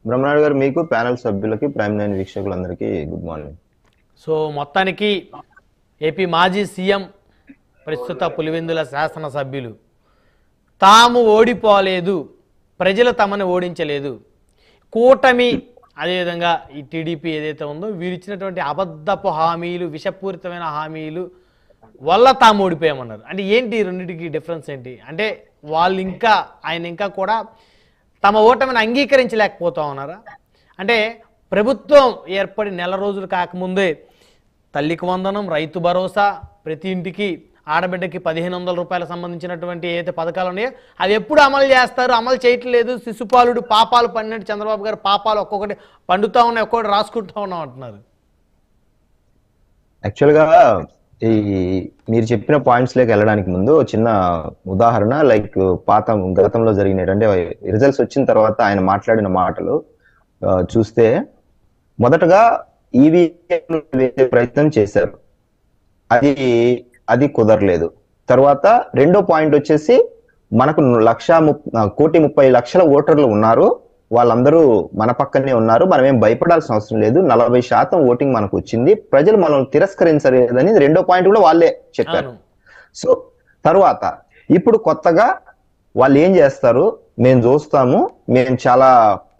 బ్రహ్మనాయుడు గారు, మీకు ప్యానెల్ సభ్యులకి, ప్రైమ్ నైన్ వీక్షకులందరికీ గుడ్ మార్నింగ్. సో మొత్తానికి ఏపీ మాజీ సీఎం, ప్రస్తుత పులివెందుల శాసనసభ్యులు తాము ఓడిపోలేదు, ప్రజలు తమని ఓడించలేదు, కూటమి అదేవిధంగా ఈ టీడీపీ ఏదైతే ఉందో వీరు ఇచ్చినటువంటి అబద్ధపు హామీలు, విషపూరితమైన హామీలు వల్ల తాము ఓడిపోయామన్నారు. అంటే ఏంటి రెండింటికి డిఫరెన్స్ ఏంటి? అంటే వాళ్ళు ఆయన ఇంకా కూడా తమ ఓటమిని అంగీకరించలేకపోతా ఉన్నారా? అంటే ప్రభుత్వం ఏర్పడి నెల రోజులు కాకముందే తల్లికి వందనం, రైతు భరోసా, ప్రతి ఇంటికి ఆడబిడ్డకి 1500 రూపాయలు సంబంధించినటువంటి ఏదైతే పథకాలు ఉన్నాయో అవి ఎప్పుడు అమలు చేస్తారు? అమలు చేయట్లేదు. శిశుపాలుడు పాపాలు పండినట్టు చంద్రబాబు గారు పాపాలు ఒక్కొక్కటి పండుతా ఉన్నాయి, ఒక్కొక్కటి రాసుకుంటా ఉన్నాం అంటున్నారు. యాక్చువల్గా ఈ మీరు చెప్పిన పాయింట్స్ లోకి వెళ్ళడానికి ముందు చిన్న ఉదాహరణ, లైక్ గతంలో జరిగినట్టు, అంటే రిజల్ట్స్ వచ్చిన తర్వాత ఆయన మాట్లాడిన మాటలు చూస్తే, మొదటగా ఈవీఎం వేసే ప్రయత్నం చేశారు, అది కుదరలేదు. తర్వాత రెండో పాయింట్ వచ్చేసి, మనకు 1,30,00,000 ఓటర్లు ఉన్నారు, వాళ్ళందరూ మన పక్కనే ఉన్నారు, మనం ఏం భయపడాల్సిన అవసరం లేదు, 40% ఓటింగ్ మనకు వచ్చింది, ప్రజలు మనం తిరస్కరించలేదని రెండో పాయింట్ కూడా వాళ్ళే చెప్పారు. సో తర్వాత ఇప్పుడు కొత్తగా వాళ్ళు ఏం చేస్తారు, మేము చూస్తాము, మేము చాలా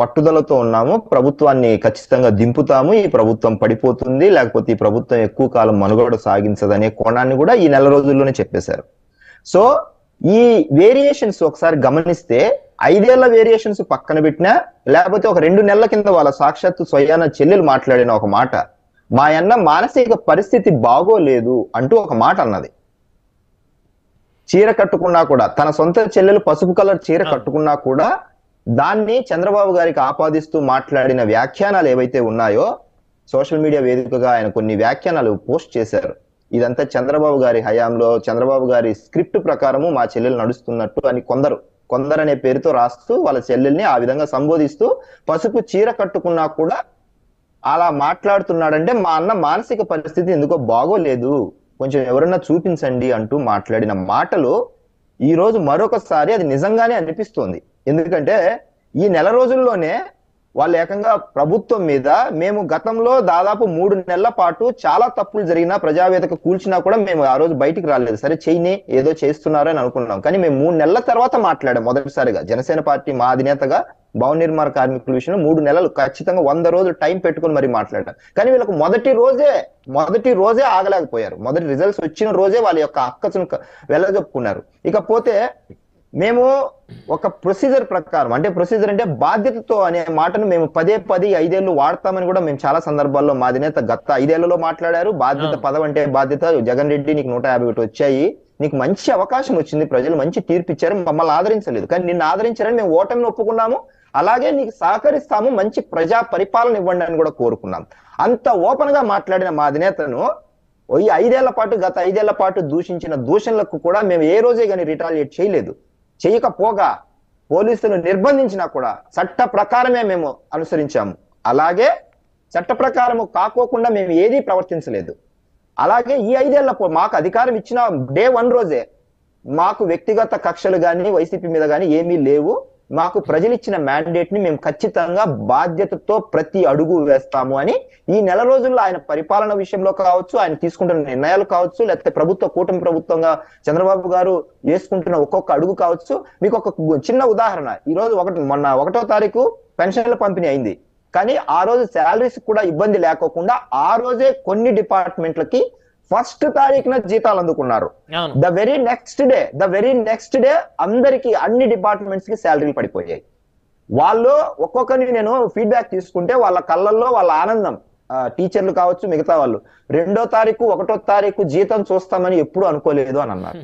పట్టుదలతో ఉన్నాము, ప్రభుత్వాన్ని ఖచ్చితంగా దింపుతాము, ఈ ప్రభుత్వం పడిపోతుంది, లేకపోతే ఈ ప్రభుత్వం ఎక్కువ కాలం మనుగడ సాగించదనే కోణాన్ని కూడా ఈ నెల రోజుల్లోనే చెప్పేశారు. సో ఈ వేరియేషన్స్ ఒకసారి గమనిస్తే, 5 ఏళ్ల వేరియేషన్స్ పక్కన పెట్టినా, లేకపోతే ఒక 2 నెలల కింద వాళ్ళ సాక్షాత్తు స్వయాన చెల్లెలు మాట్లాడిన ఒక మాట, మా అన్న మానసిక పరిస్థితి బాగోలేదు అంటూ ఒక మాట అన్నది. చీర కట్టుకున్నా కూడా, తన సొంత చెల్లెలు పసుపు కలర్ చీర కట్టుకున్నా కూడా దాన్ని చంద్రబాబు గారికి ఆపాదిస్తూ మాట్లాడిన వ్యాఖ్యానాలు ఏవైతే ఉన్నాయో, సోషల్ మీడియా వేదికగా ఆయన కొన్ని వ్యాఖ్యానాలు పోస్ట్ చేశారు. ఇదంతా చంద్రబాబు గారి హయాంలో, చంద్రబాబు గారి స్క్రిప్ట్ ప్రకారము మా చెల్లెలు నడుస్తున్నట్టు అని కొందరనే పేరుతో రాస్తూ వాళ్ళ చెల్లెల్ని ఆ విధంగా సంబోధిస్తూ, పసుపు చీర కట్టుకున్నా కూడా అలా మాట్లాడుతున్నాడంటే మా అన్న మానసిక పరిస్థితి ఎందుకో బాగోలేదు, కొంచెం ఎవరన్నా చూపించండి అంటూ మాట్లాడిన మాటలు ఈ రోజు మరొకసారి అది నిజంగానే అనిపిస్తోంది. ఎందుకంటే ఈ నెల రోజుల్లోనే వాళ్ళు ఏకంగా ప్రభుత్వం మీద, మేము గతంలో దాదాపు 3 నెలల పాటు చాలా తప్పులు జరిగినా, ప్రజావేదిక కూల్చినా కూడా మేము ఆ రోజు బయటికి రాలేదు, సరే చేయని ఏదో చేస్తున్నారు అని అనుకున్నాం. కానీ మేము 3 నెలల తర్వాత మాట్లాడాం మొదటిసారిగా. జనసేన పార్టీ మా అధినేతగా భవన నిర్మాణ కార్మికుల విషయంలో 3 నెలలు ఖచ్చితంగా 100 రోజులు టైం పెట్టుకుని మరి మాట్లాడాం. కానీ వీళ్ళకు మొదటి రోజే ఆగలేకపోయారు. మొదటి రిజల్ట్స్ వచ్చిన రోజే వాళ్ళ యొక్క అక్కసును వెళ్ళజెప్పుకున్నారు. ఇకపోతే మేము ఒక ప్రొసీజర్ ప్రకారం, అంటే ప్రొసీజర్ అంటే బాధ్యతతో అనే మాటను మేము 5 ఏళ్ళు వాడతామని కూడా మేము చాలా సందర్భాల్లో మా అధినేత గత 5 ఏళ్లలో మాట్లాడారు. బాధ్యత, పదవి అంటే బాధ్యత. జగన్ రెడ్డి, నీకు 151 వచ్చాయి, నీకు మంచి అవకాశం వచ్చింది, ప్రజలు మంచి తీర్పు ఇచ్చారు, మమ్మల్ని ఆదరించలేదు, కానీ నిన్ను ఆదరించారని మేము ఓటమిని ఒప్పుకున్నాము, అలాగే నీకు సహకరిస్తాము, మంచి ప్రజా పరిపాలన ఇవ్వండి అని కూడా కోరుకున్నాం. అంత ఓపెన్ గా మాట్లాడిన మా అధినేతను ఈ 5 ఏళ్ల పాటు, గత 5 ఏళ్ల పాటు దూషించిన దూషణలకు కూడా మేము ఏ రోజే కానీ రిటాలియేట్ చేయలేదు. చేయకపోగా పోలీసులు నిర్బంధించినా కూడా చట్ట ప్రకారమే మేము అనుసరించాము. అలాగే చట్ట ప్రకారము కాకోకుండా మేము ఏదీ ప్రవర్తించలేదు. అలాగే ఈ 5 ఏళ్ల మాకు అధికారం ఇచ్చిన డే 1 రోజే మాకు వ్యక్తిగత కక్షలు కానీ వైసీపీ మీద కానీ ఏమీ లేవు. మాకు ప్రజలు ఇచ్చిన మ్యాండేట్ ని మేము ఖచ్చితంగా బాధ్యతతో ప్రతి అడుగు వేస్తాము అని ఈ నెల రోజుల్లో ఆయన పరిపాలన విషయంలో కావచ్చు, ఆయన తీసుకుంటున్న నిర్ణయాలు కావచ్చు, లేకపోతే కూటమి ప్రభుత్వంగా చంద్రబాబు గారు వేసుకుంటున్న ఒక్కొక్క అడుగు కావచ్చు. మీకు ఒక చిన్న ఉదాహరణ, ఈ రోజు మొన్న 1వ తారీఖు పెన్షన్ల పంపిణీ అయింది, కానీ ఆ రోజు శాలరీస్ కూడా ఇబ్బంది లేకోకుండా ఆ రోజే కొన్ని డిపార్ట్మెంట్లకి 1st తారీఖున జీతాలు అందుకున్నారు. ద వెరీ నెక్స్ట్ డే అందరికి, అన్ని డిపార్ట్మెంట్స్ కి శాలరీలు పడిపోయాయి. వాళ్ళు ఒక్కొక్కరిని నేను ఫీడ్బ్యాక్ తీసుకుంటే వాళ్ళ కళ్ళల్లో వాళ్ళ ఆనందం, టీచర్లు కావచ్చు, మిగతా వాళ్ళు 2వ తారీఖు 1వ తారీఖు జీతం చూస్తామని ఎప్పుడు అనుకోలేదు అని అన్నారు.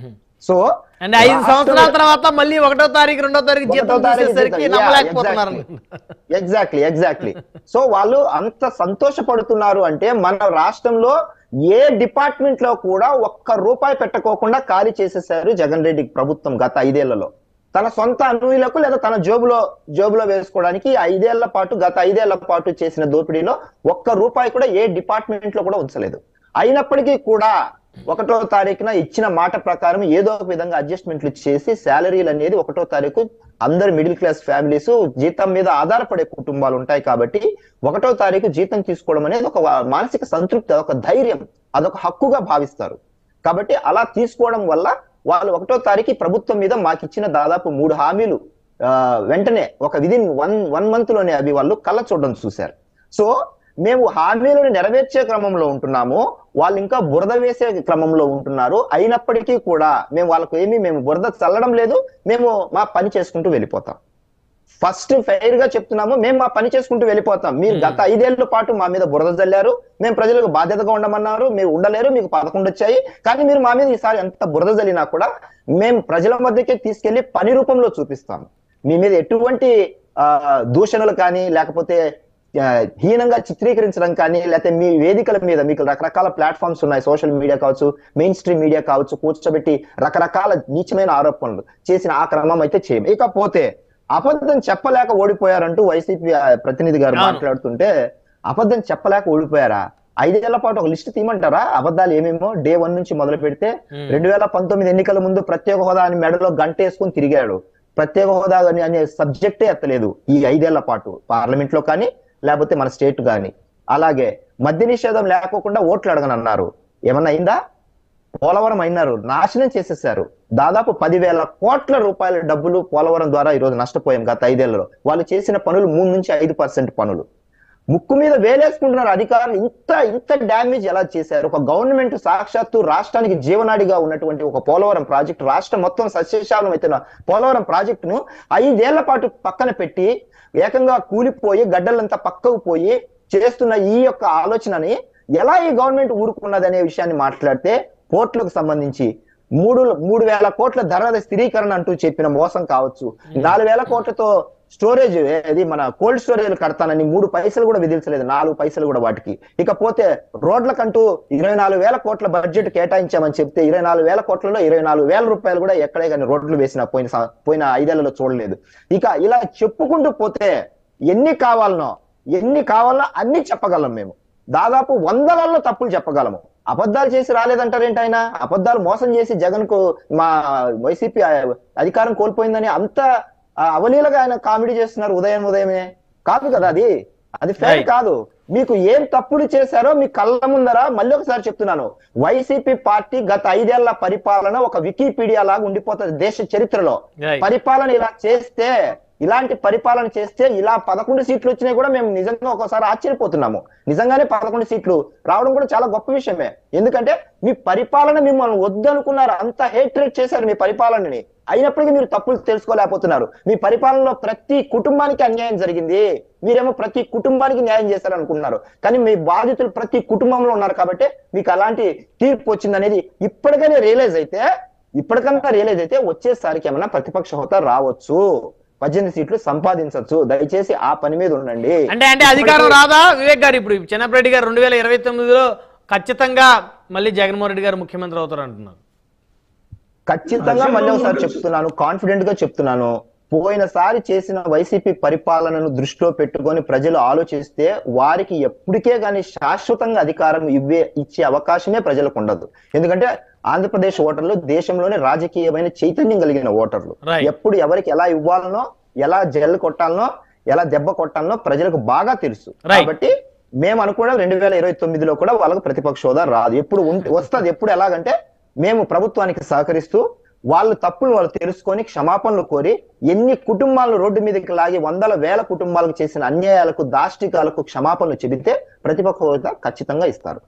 సో 5 సంవత్సరాల తర్వాత మళ్ళీ 1వ తారీఖు 2వ తారీఖు జీతం చూసేసరికి నమ్మలేకపోతున్నారు. ఎగ్జాక్ట్లీ. సో వాళ్ళు అంత సంతోషపడుతున్నారు అంటే, మన రాష్ట్రంలో ఏ డిపార్ట్మెంట్ లో కూడా ₹1 పెట్టకోకుండా ఖాళీ చేసేసారు జగన్ రెడ్డి ప్రభుత్వం గత 5 ఏళ్లలో. తన సొంత అనుయులకు లేదా తన జోబులో వేసుకోవడానికి గత 5 ఏళ్ల పాటు చేసిన దోపిడీలో ₹1 కూడా ఏ డిపార్ట్మెంట్ లో కూడా ఉంచలేదు. అయినప్పటికీ కూడా 1వ తారీఖున ఇచ్చిన మాట ప్రకారం ఏదో ఒక విధంగా అడ్జస్ట్మెంట్లు చేసి శాలరీలు అనేది 1వ తారీఖు అందరు మిడిల్ క్లాస్ ఫ్యామిలీస్ జీతం మీద ఆధారపడే కుటుంబాలు ఉంటాయి కాబట్టి 1వ తారీఖు జీతం తీసుకోవడం అనేది ఒక మానసిక సంతృప్తి, అదొక ధైర్యం, అదొక హక్కుగా భావిస్తారు. కాబట్టి అలా తీసుకోవడం వల్ల వాళ్ళు 1వ తారీఖు ప్రభుత్వం మీద మాకు ఇచ్చిన దాదాపు 3 హామీలు వెంటనే ఒక విదిన్ వన్ మంత్ లోనే అవి వాళ్ళు కళ్ళ చూడడం చూశారు. సో మేము హామీలను నెరవేర్చే క్రమంలో ఉంటున్నాము, వాళ్ళు ఇంకా బురద వేసే క్రమంలో ఉంటున్నారు. అయినప్పటికీ కూడా మేము బురద చల్లడం లేదు, మేము మా పని చేసుకుంటూ వెళ్ళిపోతాం. ఫస్ట్ ఫెయిర్ గా చెప్తున్నాము, మేము మా పని చేసుకుంటూ వెళ్ళిపోతాం. మీరు గత 5 ఏళ్ల పాటు మా మీద బురద జల్లారు, మేము ప్రజలకు బాధ్యతగా ఉండమన్నారు, మీరు ఉండలేరు, మీకు 11 వచ్చాయి. కానీ మీరు మా మీద ఈసారి ఎంత బురద జల్లినా కూడా మేము ప్రజల మధ్యకే తీసుకెళ్లి పని రూపంలో చూపిస్తాము. మీ మీద ఎటువంటి దూషణలు కానీ లేకపోతే హీనంగా చిత్రీకరించడం కానీ, లేకపోతే మీ వేదికల మీద మీకు రకరకాల ప్లాట్ఫామ్స్ ఉన్నాయి, సోషల్ మీడియా కావచ్చు, మెయిన్ స్ట్రీమ్ మీడియా కావచ్చు, కూర్చోబెట్టి రకరకాల నీచమైన ఆరోపణలు చేసిన ఆ క్రమం అయితే చేయము. ఇకపోతే అబద్ధం చెప్పలేక ఓడిపోయారంటూ వైసీపీ ప్రతినిధి గారు మాట్లాడుతుంటే, అబద్ధం చెప్పలేక ఓడిపోయారా? 5 ఏళ్ల పాటు ఒక లిస్ట్ తీయమంటారా? అబద్ధాలు ఏమేమో డే 1 నుంచి మొదలు పెడితే 2019 ఎన్నికల ముందు ప్రత్యేక హోదా అని మెడలో గంట వేసుకుని తిరిగాడు. ప్రత్యేక హోదా అనే సబ్జెక్టే ఎత్తలేదు ఈ 5 ఏళ్ల పాటు పార్లమెంట్ లో కానీ లేకపోతే మన స్టేట్ కానీ. అలాగే మద్య నిషేధం లేకోకుండా ఓట్లు అడగనన్నారు, ఏమన్నా అయిందా? పోలవరం అయినారు, నాశనం చేసేసారు. దాదాపు 10,000 కోట్ల రూపాయల డబ్బులు పోలవరం ద్వారా ఈరోజు నష్టపోయాం గత 5 ఏళ్లలో. వాళ్ళు చేసిన పనులు 3 నుంచి 5% పనులు. ముక్కు మీద వేలేసుకుంటున్నారు అధికారులు. ఇంత డ్యామేజ్ ఎలా చేశారు? ఒక గవర్నమెంట్ సాక్షాత్తు రాష్ట్రానికి జీవనాడిగా ఉన్నటువంటి ఒక పోలవరం ప్రాజెక్టు, రాష్ట్రం మొత్తం సస్యశాలం అయిన పోలవరం ప్రాజెక్టును 5 ఏళ్ల పాటు పక్కన పెట్టి ఏకంగా కూలిపోయి గడ్డలంతా పక్కకు పోయి చేస్తున్న ఈ యొక్క ఆలోచనని ఎలా ఈ గవర్నమెంట్ ఊరుకున్నది అనే విషయాన్ని మాట్లాడితే, పోర్టులకు సంబంధించి 3,000 కోట్ల ధర స్థిరీకరణ అంటూ చెప్పిన మోసం కావచ్చు, 4,000 కోట్లతో స్టోరేజ్ ఇది మన కోల్డ్ స్టోరేజ్ కడతానని 3 పైసలు కూడా విధించలేదు, 4 పైసలు కూడా వాటికి. ఇకపోతే రోడ్లకంటూ 24,000 కోట్ల బడ్జెట్ కేటాయించామని చెప్తే 24,000 కోట్లలో 24,000 రూపాయలు కూడా ఎక్కడే కానీ రోడ్లు వేసిన పోయిన 5 ఏళ్లలో చూడలేదు. ఇక ఇలా చెప్పుకుంటూ పోతే ఎన్ని కావాలనో అన్ని చెప్పగలం. మేము దాదాపు 100లలో తప్పులు చెప్పగలము. అబద్ధాలు చేసి రాలేదంటారేంటి ఆయన? అబద్ధాలు మోసం చేసి జగన్ కు మా వైసీపీ అధికారం కోల్పోయిందని అంత అవలీలగా ఆయన కామెడీ చేస్తున్నారు ఉదయమే. కాదు కదా, అది ఫేర్ కాదు. మీకు ఏం తప్పులు చేశారో మీ కళ్ళ ముందర మళ్ళీ ఒకసారి చెప్తున్నాను, వైసీపీ పార్టీ గత 5 ఏళ్ల పరిపాలన ఒక వికీపీడియా లాగా ఉండిపోతుంది దేశ చరిత్రలో. పరిపాలన ఇలాంటి పరిపాలన చేస్తే ఇలా 11 సీట్లు వచ్చినాయి కూడా మేము నిజంగా ఒకసారి ఆశ్చర్యపోతున్నాము. నిజంగానే 11 సీట్లు రావడం కూడా చాలా గొప్ప విషయమే. ఎందుకంటే మీ పరిపాలన మిమ్మల్ని వద్దనుకున్నారు, అంత హేట్రేట్ చేశారు మీ పరిపాలనని. అయినప్పటికీ మీరు తప్పులు తెలుసుకోలేకపోతున్నారు. మీ పరిపాలనలో ప్రతి కుటుంబానికి అన్యాయం జరిగింది, మీరేమో ప్రతి కుటుంబానికి న్యాయం చేశారు అనుకుంటున్నారు. కానీ మీ బాధితులు ప్రతి కుటుంబంలో ఉన్నారు కాబట్టి మీకు అలాంటి తీర్పు వచ్చింది అనేది ఇప్పటికన్నా రియలైజ్ అయితే వచ్చేసరికి ఏమన్నా ప్రతిపక్ష హోదా రావచ్చు, 18 సీట్లు సంపాదించవచ్చు. దయచేసి ఆ పని మీద ఉండండి. అంటే అధికారం రాదా వివేక్ గారు? ఇప్పుడు చెన్నపరెడ్డి గారు 2029లో ఖచ్చితంగా మళ్ళీ జగన్మోహన్ రెడ్డి గారు ముఖ్యమంత్రి అవుతారు అంటున్నారు. ఖచ్చితంగా మళ్ళీ ఒకసారి చెప్తున్నాను, కాన్ఫిడెంట్ గా చెప్తున్నాను, పోయినసారి చేసిన వైసీపీ పరిపాలనను దృష్టిలో పెట్టుకొని ప్రజలు ఆలోచిస్తే వారికి ఎప్పటికే కానీ శాశ్వతంగా అధికారం ఇచ్చే అవకాశమే ప్రజలకు ఉండదు. ఎందుకంటే ఆంధ్రప్రదేశ్ ఓటర్లు దేశంలోనే రాజకీయమైన చైతన్యం కలిగిన ఓటర్లు. ఎప్పుడు ఎవరికి ఎలా ఇవ్వాలనో, ఎలా జల్లు కొట్టాలనో, ఎలా దెబ్బ కొట్టాలనో ప్రజలకు బాగా తెలుసు. కాబట్టి మేము అనుకోవడం 2029లో కూడా వాళ్ళకు ప్రతిపక్ష హోదా రాదు. ఎప్పుడు వస్తుంది, ఎప్పుడు ఎలాగంటే మేము ప్రభుత్వానికి సహకరిస్తూ వాళ్ళ తప్పులు వాళ్ళు తెలుసుకొని క్షమాపణలు కోరి ఎన్ని కుటుంబాలను రోడ్డు మీదకి లాగి 100,000 కుటుంబాలకు చేసిన అన్యాయాలకు దాష్టికాలకు క్షమాపణలు చెబితే ప్రతిపక్ష హోదా ఖచ్చితంగా ఇస్తారు.